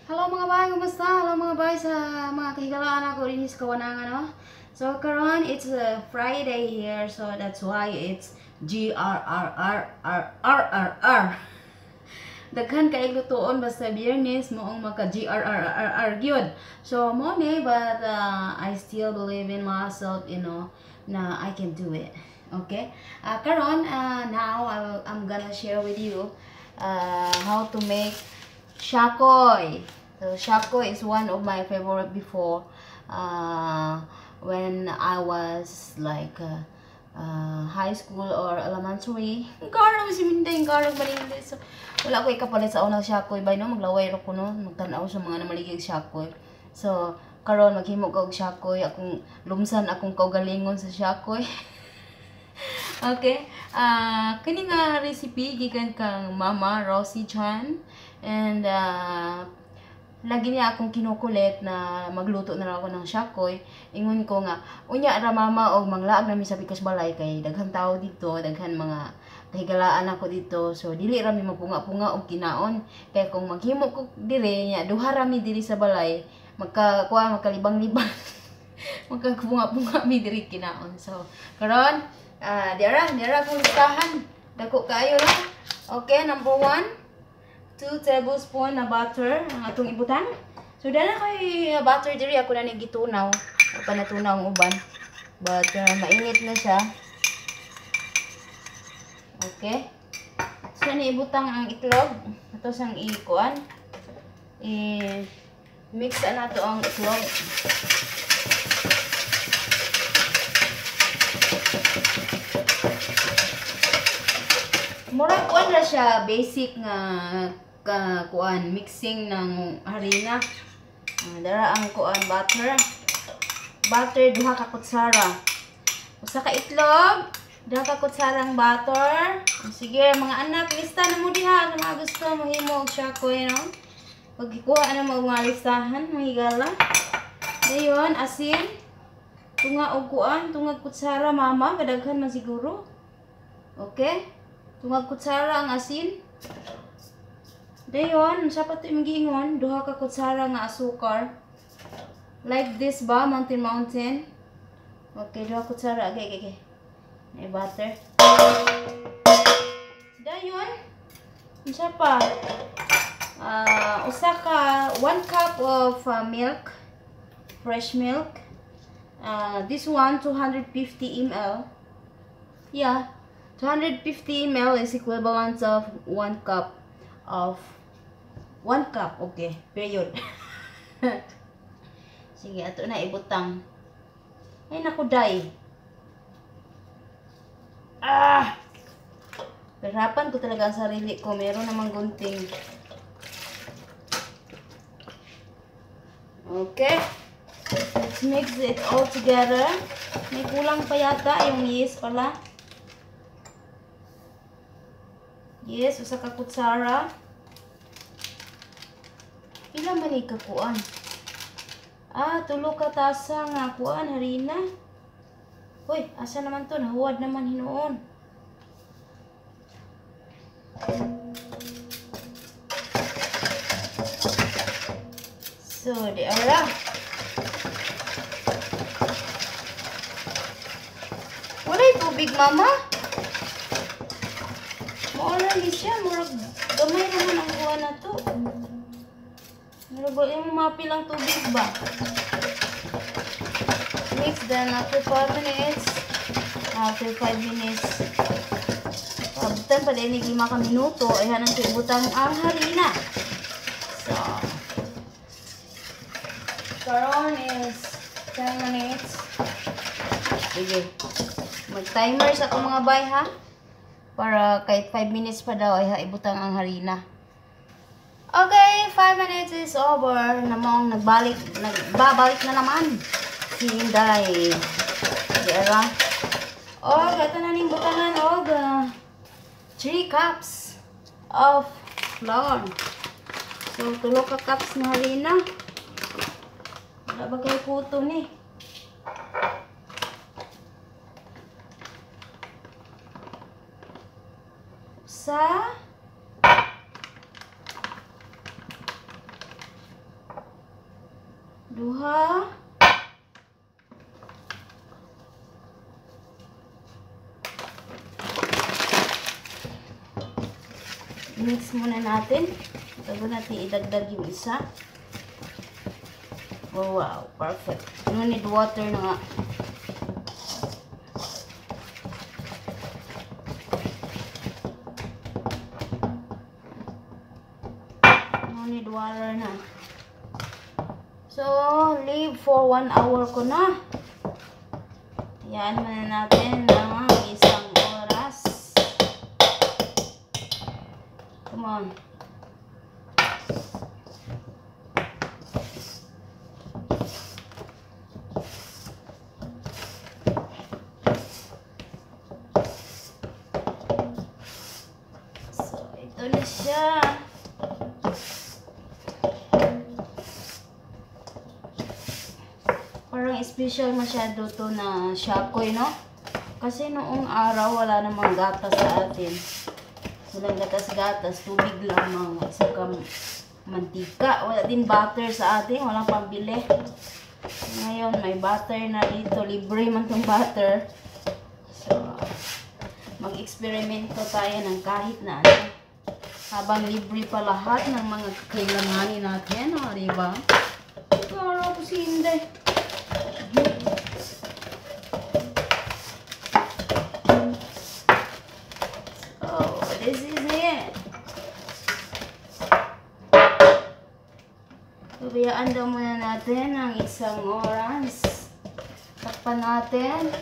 Hello mga bay, kumusta? Hello mga bay sa mga kahigalaan ako rin sa kawanangan, no? So karon it's a Friday here, so that's why it's GRRRRRRR. Daghan kay lutuon basta Biyernes moong maka GRRRR gyud. So mo ni but I still believe in myself, na I can do it. Okay? Karon now I'm gonna share with you how to make shakoy. So shakoy is one of my favorite before when I was like high school or elementary. Karong si Minday, karong malindi. So wala ko ikapalit sa unang shakoy bay no, maglaway ra ko no, magtan-aw sa mga namaligig shakoy. So karon maghimo ko og shakoy, akong lumsan akong kaugalingon sa shakoy. Okay. Kini nga recipe gikan kang Mama Rosie Chan, and lagi niya akong kinukulit na magluto na lang ako ng shakoy. Ingon ko nga, unya ra mama, o manglaag na mi sa Picos Balay kay daghan tao dito, daghan mga kahigalaan ako dito. So dili ra mi mapunga-punga og kinaon. Kay kung maghimo ko dire nya, duha ra mi diri sa balay, makalibang-libang. Magkapunga-punga mi diri kinaon. So karon, dira kung listahan. Dako kayo lang. Okay, number 1. 2 tablespoon na butter ang atong ibutan. So dala kay butter diri ako na ni gitunaw. Pa natunaw ang uban. But mainit na siya. Okay. So ni ibutang ang itlog. Ato sang ikuan. Mix na to ang itlog. Murag kuan ra siya, basic nga kuan mixing ng harina. Dara ang kuan butter duha ka kutsara, usa ka itlog, duha ka kutsarang butter. Sige mga anak, lista na mo diha kung mga gusto mahimo og shakoy, no? Pag ikuha na mo mga listahan, mahigala. Dayon asin, tunga og kuan, tungag kutsara mama, kadaghan man siguro. Okay, tungag kutsara ang asin. Dayon, sa pato yung giingon, duha ka kutsara nga asukar. Like this ba, mountain. Okay, duha kutsara. Okay. May butter. Dayon, isa pa. Usa ka 1 cup of milk, fresh milk. This one 250 ml. Yeah, 250 ml is equivalent of 1 cup of 1 cup, okay, period. Sige, ato na ibutang. Ay, naku, day. Perapan ko talaga ang sarili ko. Meron namang gunting. Okay. Let's mix it all together. May kulang pa yata yung yeast pala. Yes, usa ka kutsara. Pila man ni kakuan? 3 ka tasa nga kuan harina. Hoy, asa naman to? Nahuwad naman hinuon. So, di ara. Walay tubig, mama. Maula ni siya, murag gamay naman ang kuha na to. Murag yung mapilang tubig ba? Mix then after 5 minutes. After 5 minutes. Pabutan pa din 5 ka minuto. Ayan ang ibutan ang harina. So, karon is 10 minutes. Sige. Mag-timer sa akong mga bay, ha? Para kahit 5 minutes pa daw ay ibutang ang harina. Okay, 5 minutes is over. Namang nagbabalik na naman si Inday. Diara. Oh, gato na ning butangan og 3 cups of flour. So, 3 ka cups na harina. Wala ba kayo kuto ni? Duha. Mix muna natin. Bago natin idagdag yung isa. Oh, wow, perfect. No need water na nga. No need water na. So, leave for 1 hour ko na. Yan muna natin ng isang oras. Come on. So, ito na siya. Parang special masyado to na shakoy, no? Kasi noong araw, wala namang gatas sa atin. Walang gatas-gatas, tubig lamang, saka mantika. Wala din butter sa atin, walang pambili. Ngayon, may butter na dito. Libre man tong butter. So, mag-eksperimento tayo ng kahit na ano. Habang libre pa lahat ng mga kailanganin natin, o, diba? Karo ko si Inday. Oh, this is it. Pabayaan daw muna natin ang isang oras. Takpan natin.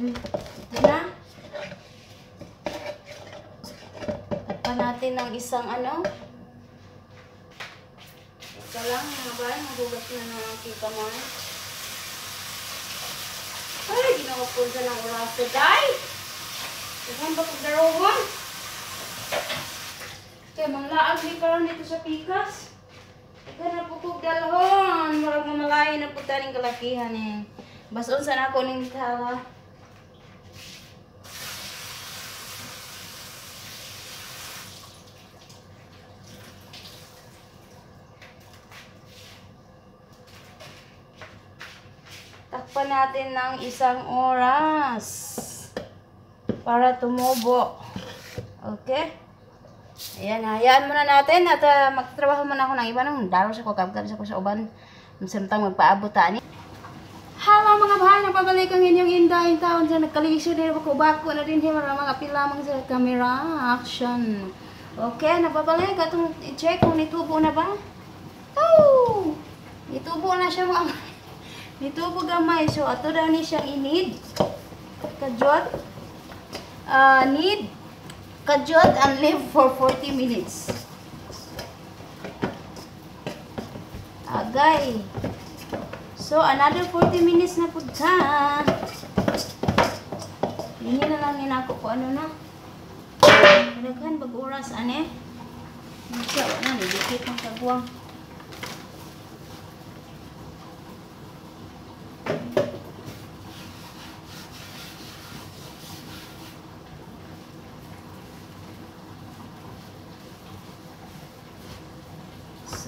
Ito na. Takpan natin ng isang ano. Ito lang mga ba, magugat na ng aking kamay. Ay, ginawapunta ng oras to die. Saan ba pagdarohon? Kaya manglaag ni karon dito sa pikas. Ika na po kong dalhon. Marag mamalayo na po taning kalakihan eh. Bason sana ako ning tawa. Takpan natin ng isang oras para tumubo. Okay? Ayan, hayaan muna natin at magtrabaho muna ako ng iba nung daro sa ko, kabgab sa ko sa uban. Samtang magpaabot ani. Hello mga bahay, napabalik ang inyong indahin taon dyan. Nagkalisyo din ako bako na din mga pilamang sa camera action. Okay, napabalik. Atong i-check kung nitubo na ba. Oh! Nitubo na siya mga nitubo gamay. So, ato daw ni siyang inid. Kajot. Need. Kajot and leave for 40 minutes. Agay. So, another 40 minutes na po ta. Hindi na lang ninako ko ano na. Kadaghan bag oras, ane. Masya, wala, nidikit ng kagwang.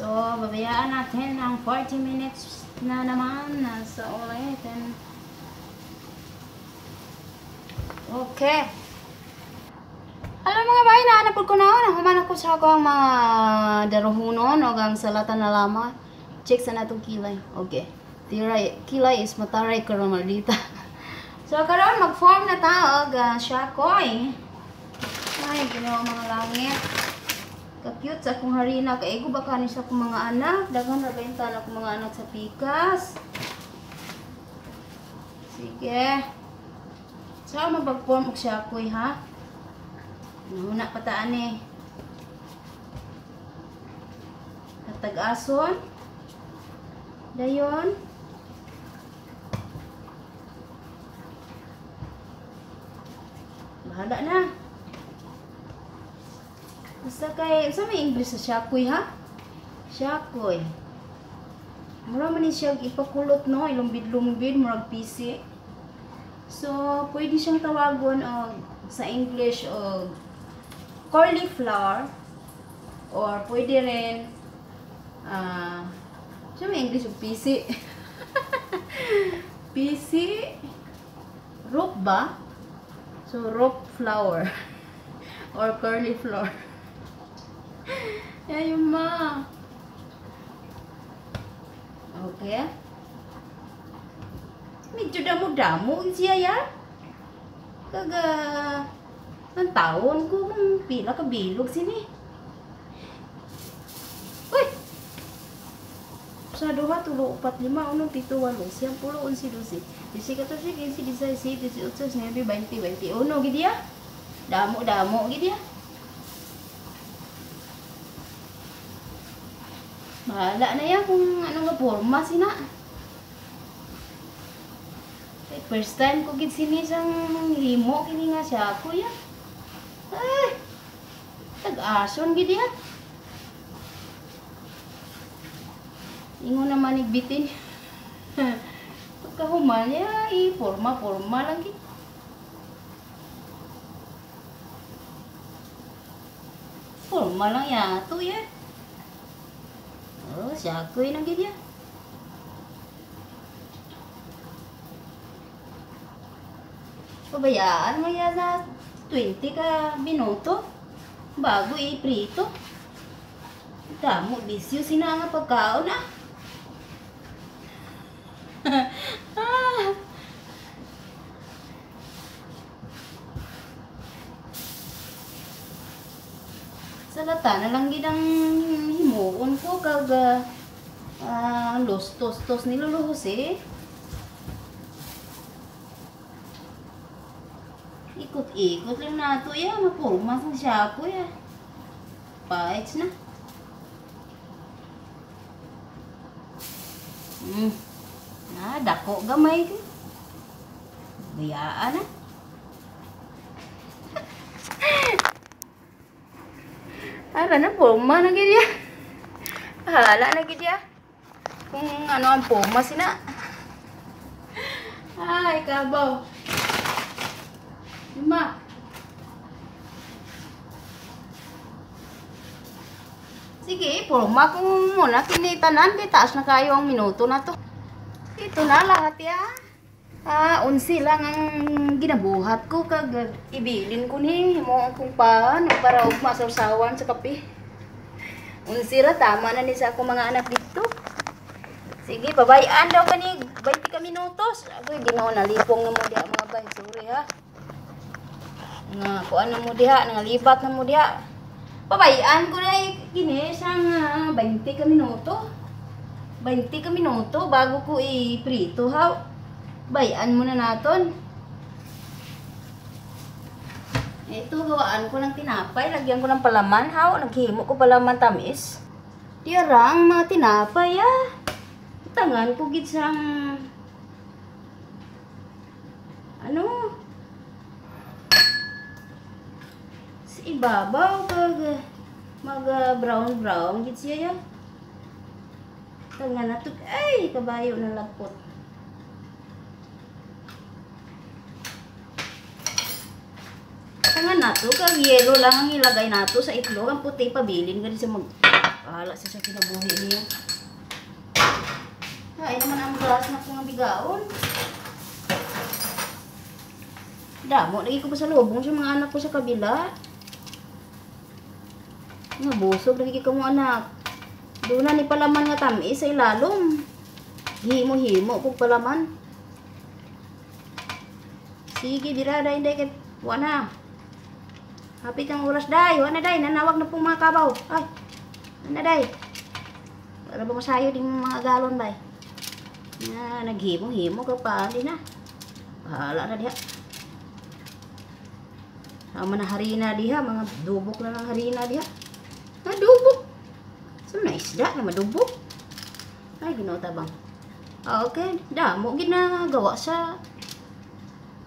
So, babayaan natin ng 40 minutes na naman sa ulit. Okay. Alam mga bahay, nahanapod ko na ako. Nahuman ako sa akong mga daruhunon o gang salatan na lamang. Check sa natong kilay. Okay. Kilay is mataray karon maldita. So, karon mag-form na tao shakoy. Ay, ginawa mga langit. Ka-cute sa akong harina. Kaigo ba kanin sa akong mga anak. Daghang nabenta na akong mga anak sa pikas. Sige. So, mabag-form og shakoy ha. Nahuna pataan eh. Katag-ason. Dayon. Bahala na. Basta kay, sa may English sa shakoy ha? Syakoy. Mura man ni siya ipakulot no, ilumbid-lumbid, murag pisi. So, pwede siyang tawagon sa English cauliflower or pwede rin siya may English o pisi. Pisi rope ba? So, rope flower or curly flower. Ayun ma. Okay. Medyo damo-damo siya ya. Kaga ang taon ko kung pila ka bilog sini. Uy! Sa 2, 3, 4, 5, 6, 7, 8, 9, 10, 11, 12, 13, 14, 15, 16, 17, 18, 19, 20, 21 gid ya. Damo-damo gid ya. Bahala na yan kung anong nga forma sina. First time ko gid sini sang himo kini nga siya kuya. Ay. Tag-ason gid ya. Ingon naman igbitin. Pagkahuman ya, forma-forma lang gid. Forma lang yato ya. Oh, siya ko yun ang ganyan. Pabayaan mo yan na 20 ka minuto bago iprito. Damo, bisyo sina nga pagkaon ah. Sa lata na lang gid ang himuon ko kag los tostos niluluhos eh. Ikot-ikot lang nato ya, mapurma sang siya ko ya. Paits na. Dako gamay ko. Bayaan na. Ara na purma na gid ya. Hala na gid ya. Kung ano ang purma sina. Ay, kabaw. Ma. Sige, purma kung muna kinitanan kay taas na kayo ang minuto na to. Ito na lahat ya. 11 lang ang ginabuhat ko kag ibilin ko ni mo kung paano para ug masawsawan sa kape. 11 ra tama na ni sa ako mga anak dito. Sige, babayan daw kani 20 ka minutos. Agoy Ginoo nalipong na mo diha mga bay. Sorry ha. Nga kuan na mo diha, nangalibat na mo diha. Pabayaan ko na gini sang 20 ka minuto. 20 ka minuto bago ko iprito ha. Bayan muna naton. Ito, gawaan ko ng tinapay. Lagyan ko ng palaman. How? Naghimo ko palaman tamis. Tiyarang mga tinapay, ah. Tangan ko gid sang ano? Sa ibabaw kag mag brown gid siya ya. Tangan nato. Ay, kabayo na lapot. Tangan nato kag yelo lang ang ilagay nato sa itlog. Ang puti pabilin gani sa mag bahala sa kinabuhi niya. Ay naman ang gas na kung bigaon. Damo lagi ko pa sa lubong sa mga anak ko sa kabila. Nabusog lagi ko mo anak. Doon na ni palaman nga tamis sa ilalom. Himo-himo kung palaman. Sige, dira day kay wana. Hapit ang oras day, wana day, nanawag na pong mga kabaw. Ay, wana day. Para ba masayo din mga galon bay. Na naghimo-himo ka pa din na. Bahala na diha. Sama na harina diha, mga dubok na lang harina diha. Dubok. So na isda na madubok. Ay, Ginoo tabang. Okay, damo gid na gawa sa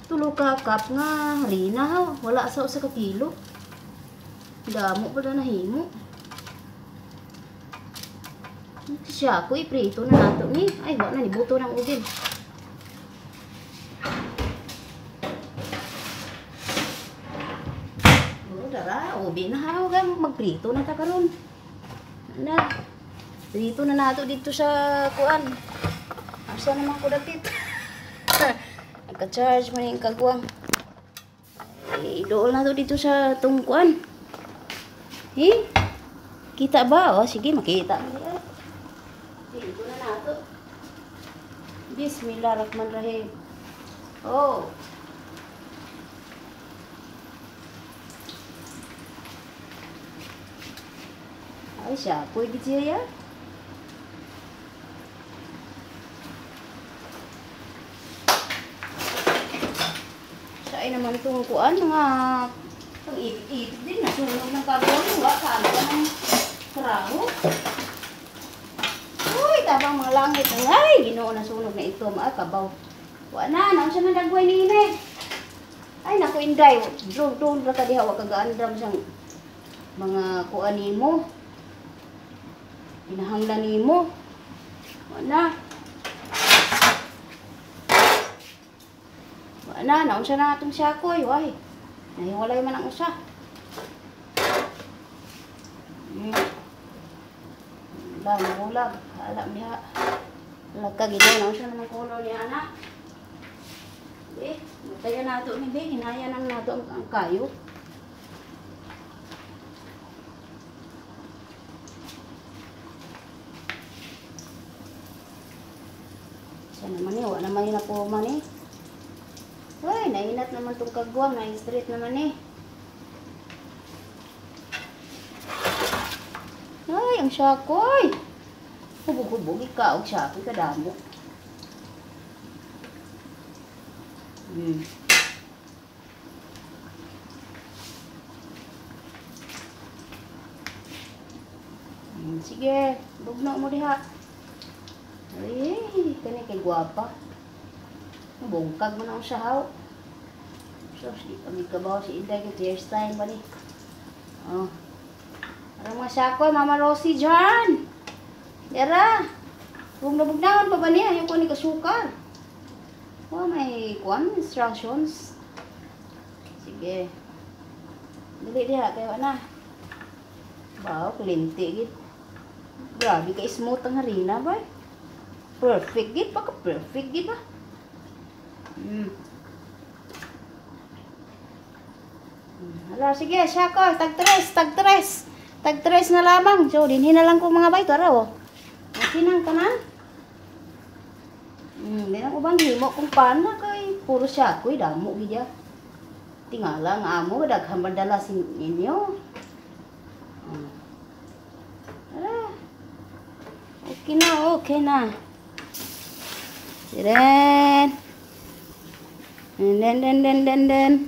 3 ka cup nga harina ha. Wala sa usa ka kilo. Damo pa na nahimo. Siya, kuy prito na nato ni. Ay, wala na ni buto ng ubin. Oh, dara, ubin na haw ga magprito na ta karon. Na. Prito na nato dito sa kuan. Asa naman ko dapit. Nagka-charge man yung kagwang. Idool na to dito sa tungkuan. Kita ba? O, sige, makita. Dito na nato. Bismillahirrahmanirrahim. Oh. Ay, siya. Pwede siya yan. Ay naman itong kuan, mga itong ipit-ipit din, nasunog ng kagawin, wala ka ano ka ng karaho. Uy, tabang mga langit, ay, ginoo nasunog na ito, mga kabaw. Wala na, naon siya na dagway ni Inay. Ay, naku Inday, drone ka diha, wag kagaandram siyang mga kuan ni mo. Pinahanglan ni mo. Wala na. Naon siya na atong siyakoy, why? Nahiwalay man ang usa. Ulag. Alam niya. Ulag ka, ginaw. Naon siya naman kolor niya, anak. Magtaya na ito ni Be. Hinaya nang nato ang kayo. Siya naman niya. Wala naman yung napuman eh. Ay, nainat naman itong kagwang. Na-straight naman eh. Ay, ang syakoy. Hubog-hubog. Ikaw, syakoy kadamo. Sige, bugno mo diha. Ay, kani kay guwapa. Bungkag mo na ang sahaw. So, di kami kabaw si Inday kay hairstyle ba ni? Oh. Parang mga syakoy, Mama Rosie dyan. Yara. Bugnawan pa ba niya? Ayaw ko ni kasukar. Oh, may kuwan, instructions. Sige. Dili diha, kaya na. Wow, kalinti gid. Grabe ka smooth ang harina ba? Perfect gid, baka perfect gid ba? Hala, sige, syakoy, tag-tres na lamang. So, dinhin na lang ko mga bay, tara oh. Sinang tanan? Di na ko bang himo kung paano kay puro syakoy, damo gidya. Tingala nga amo, daghang madala sa inyo. Hala. Okay na. Siren. Den.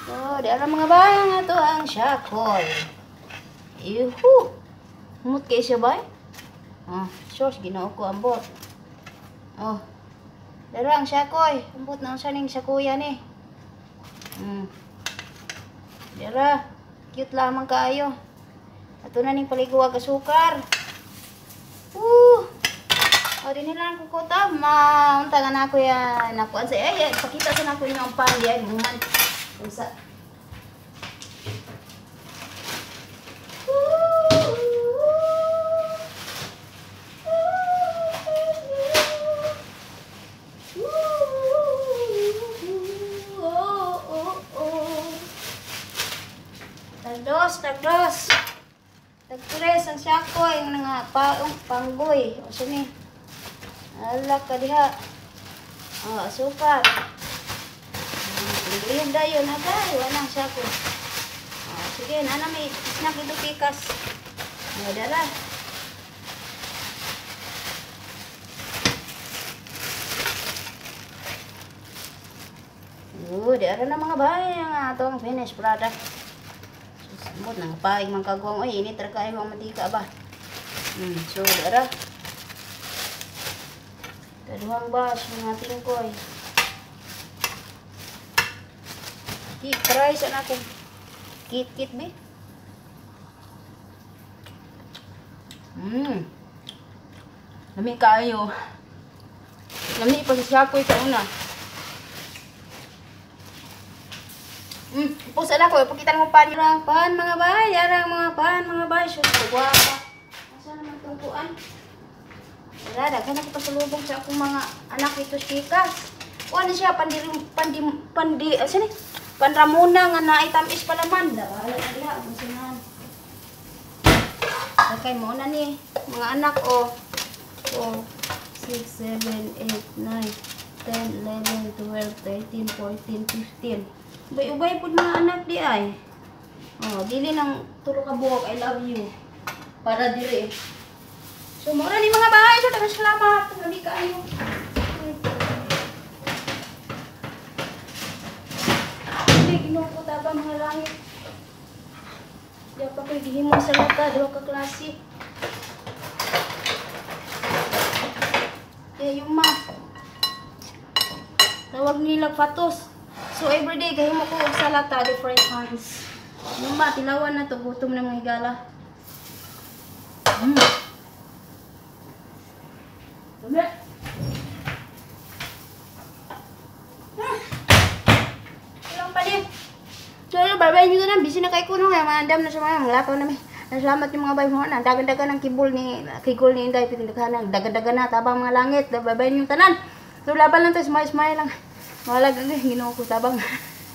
So, di alam mga bayang ato ang syakoy. Yuhu! Humot kayo siya bay? Sos, ginoo ko ambot. Dara ang syakoy. Ambot na ang siya ning syakoyan eh. Dara. Cute lamang kaayo. Ato na ning paliguag kasukar. O, din nila ang kukuta. Mauntangan ako yan. Nakuan sa pakita sa nako yung ang pan. Yan, human. Usa. Tagdos. Tagtres ang syakoy. Ang nga panggoy. O, sini. Alak ka diha. Asukar. Liyog dayon na kay. Walang syakoy. Sige, nana may snack ito pikas. Dara. Dara na mga bahay ang atong finished product. Susumot na paing mga kagwang. Uy, init ra kayo ang matika ba? So, dara. Kaduhang bash mga tingkoy. Try sa natin. Kit be. Lami kayo. Lami pa sa ko sa una. Pusa na ko, ipakita mo pan lang pan mga bay, arang mga pan mga bay, sus guwapa. Asa naman tungkuan? Wala, daghan ako pasalubong sa akong mga anak ito chikas. Ano siya panramuna nga na itamis pa naman. Wala na diha, masinan. Okay mo na ni mga anak o 4, 6, 7, 8, 9, 10, 11, 12, 13, 14, 15. Ubay-ubay po mga anak di ay. Dili ng tulo ka buhok, I love you. Para dili. So, mura ni mga bahay. So, dagang salamat. Hindi kayo. Hindi, ginukuta ba mga langit? Diyan pa kayo gihimon sa lata. Dalawa ka klase. Yung ma. Tawag nila patos. So, everyday, gahimo ko sa lata, different kinds. Yung ba, tilawan na to, gutom na mga higala. Dumi. Ilang pa din. So, bye-bye nyo na, busy na kay Kuno, kaya maandam na sa mga lataw namin. Salamat yung mga bay mo na, dagan-dagan ng kigol ni Inday, pitindaghan, dagan-dagan na, tabang mga langit, bye-bye nyo tanan. So, laban lang to, smile lang. Wala gano'n, ginoo ko tabang.